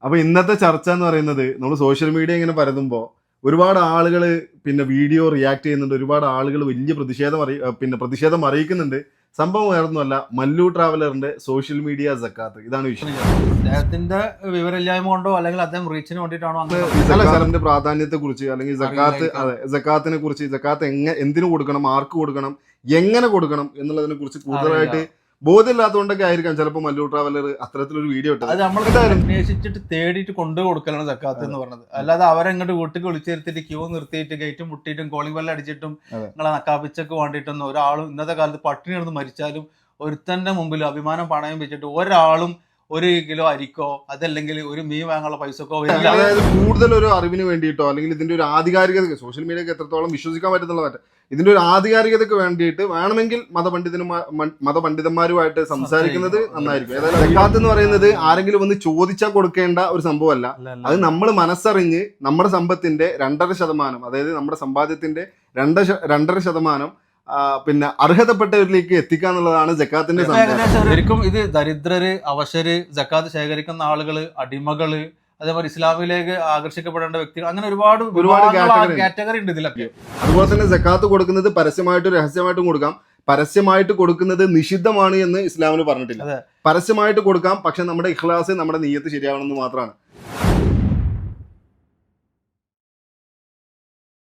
അപ്പൊ ഇന്നത്തെ ചർച്ച എന്ന് പറയുന്നത് നമ്മൾ സോഷ്യൽ മീഡിയ ഇങ്ങനെ പരതുമ്പോൾ ഒരുപാട് ആളുകൾ പിന്നെ വീഡിയോ റിയാക്ട് ചെയ്യുന്നുണ്ട്, ഒരുപാട് ആളുകൾ വലിയ പ്രതിഷേധം അറിയിക്കുന്നുണ്ട്. സംഭവം വേറൊന്നുമല്ല, മല്ലു ട്രാവലറിന്റെ സോഷ്യൽ മീഡിയ സക്കാത്ത്. ഇതാണ് വിഷയം. അദ്ദേഹത്തിന്റെ വിവരമില്ലായ്മ കൊണ്ടോ അല്ലെങ്കിൽ അദ്ദേഹം റീച്ചിന് വേണ്ടിയിട്ടാണോ സക്കാത്തിന്റെ പ്രാധാന്യത്തെ കുറിച്ച് അല്ലെങ്കിൽ സക്കാത്തിനെ കുറിച്ച്, സക്കാത്ത് എന്തിനു കൊടുക്കണം, ആർക്ക് കൊടുക്കണം, എങ്ങനെ കൊടുക്കണം എന്നുള്ളതിനെ കുറിച്ച് കൂടുതലായിട്ട് ബോധ്യമില്ലാത്തതുകൊണ്ടൊക്കെ ആയിരിക്കാം ചിലപ്പോൾ മല്ലു ട്രാവലർ അത്തരത്തിലൊരു വീഡിയോ ഇട്ടത്. അത് നമ്മൾ അന്വേഷിച്ചിട്ട് തേടിയിട്ട് കൊണ്ടു കൊടുക്കലാണ് സക്കാത്ത് എന്ന് പറഞ്ഞത്. അല്ലാതെ അവരെങ്ങോട്ട് വീട്ടിൽ വിളിച്ചിരുത്തിട്ട് ക്യൂ നിർത്തിയിട്ട് ഗേറ്റും മുട്ടിയിട്ടും കോളിംഗ് ബെല്ല് അടിച്ചിട്ടും നിങ്ങളെ നക്കാപ്പിച്ചൊക്കെ വേണ്ടിയിട്ടൊന്നും ഒരാളും ഇന്നത്തെ കാലത്ത് പട്ടിണി കിടന്ന് മരിച്ചാലും ഒരുത്തന്റെ മുമ്പിൽ അഭിമാനം പണയം വെച്ചിട്ട് ഒരാളും 1 കിലോ അരിക്കോ അതല്ലെങ്കിൽ ഒരു മീൻ വാങ്ങാനുള്ള പൈസക്കോ വരില്ല. അതായത് കൂടുതൽ ഒരു അറിവിന് വേണ്ടിയിട്ടോ അല്ലെങ്കിൽ ഇതിന്റെ ഒരു ആധികാരികത, സോഷ്യൽ മീഡിയക്ക് എത്രത്തോളം വിശ്വസിക്കാൻ പറ്റുന്നുള്ള പറ്റും, ഇതിന്റെ ഒരു ആധികാരികതയ്ക്ക് വേണ്ടിയിട്ട് വേണമെങ്കിൽ മതപണ്ഡിതന്മാരുമായിട്ട് സംസാരിക്കുന്നത് നന്നായിരിക്കും. അതായത് സക്കാത്ത് എന്ന് പറയുന്നത് ആരെങ്കിലും ഒന്ന് ചോദിച്ചാൽ കൊടുക്കേണ്ട ഒരു സംഭവമല്ല. അത് നമ്മൾ മനസ്സറിഞ്ഞ് നമ്മുടെ സമ്പത്തിന്റെ 2.5%, അതായത് നമ്മുടെ സമ്പാദ്യത്തിന്റെ 2.5% പിന്നെ അർഹതപ്പെട്ടവരിലേക്ക് എത്തിക്കുക എന്നുള്ളതാണ് സക്കാത്തിന്റെ സംഭവം. ശരിക്കും ഇത് ദരിദ്രര്, അവശര്, സക്കാത്ത് ശേഖരിക്കുന്ന ആളുകള്, അടിമകള്, അതേപോലെ ഇസ്ലാമിലേക്ക് ആകർഷിക്കപ്പെടേണ്ട വ്യക്തികൾ, അങ്ങനെ ഒരുപാട് കാറ്റഗറി ഉണ്ട് ഇതിലൊക്കെ. അതുപോലെ തന്നെ സക്കാത്ത് കൊടുക്കുന്നത് പരസ്യമായിട്ടും രഹസ്യമായിട്ടും കൊടുക്കാം. പരസ്യമായിട്ട് കൊടുക്കുന്നത് നിഷിദ്ധമാണ് എന്ന് ഇസ്ലാമിന് പറഞ്ഞിട്ടില്ല. പരസ്യമായിട്ട് കൊടുക്കാം, പക്ഷെ നമ്മുടെ ഇഖ്ലാസ്, നമ്മുടെ നിയ്യത്ത് ശരിയാവണമെന്ന് മാത്രമാണ്.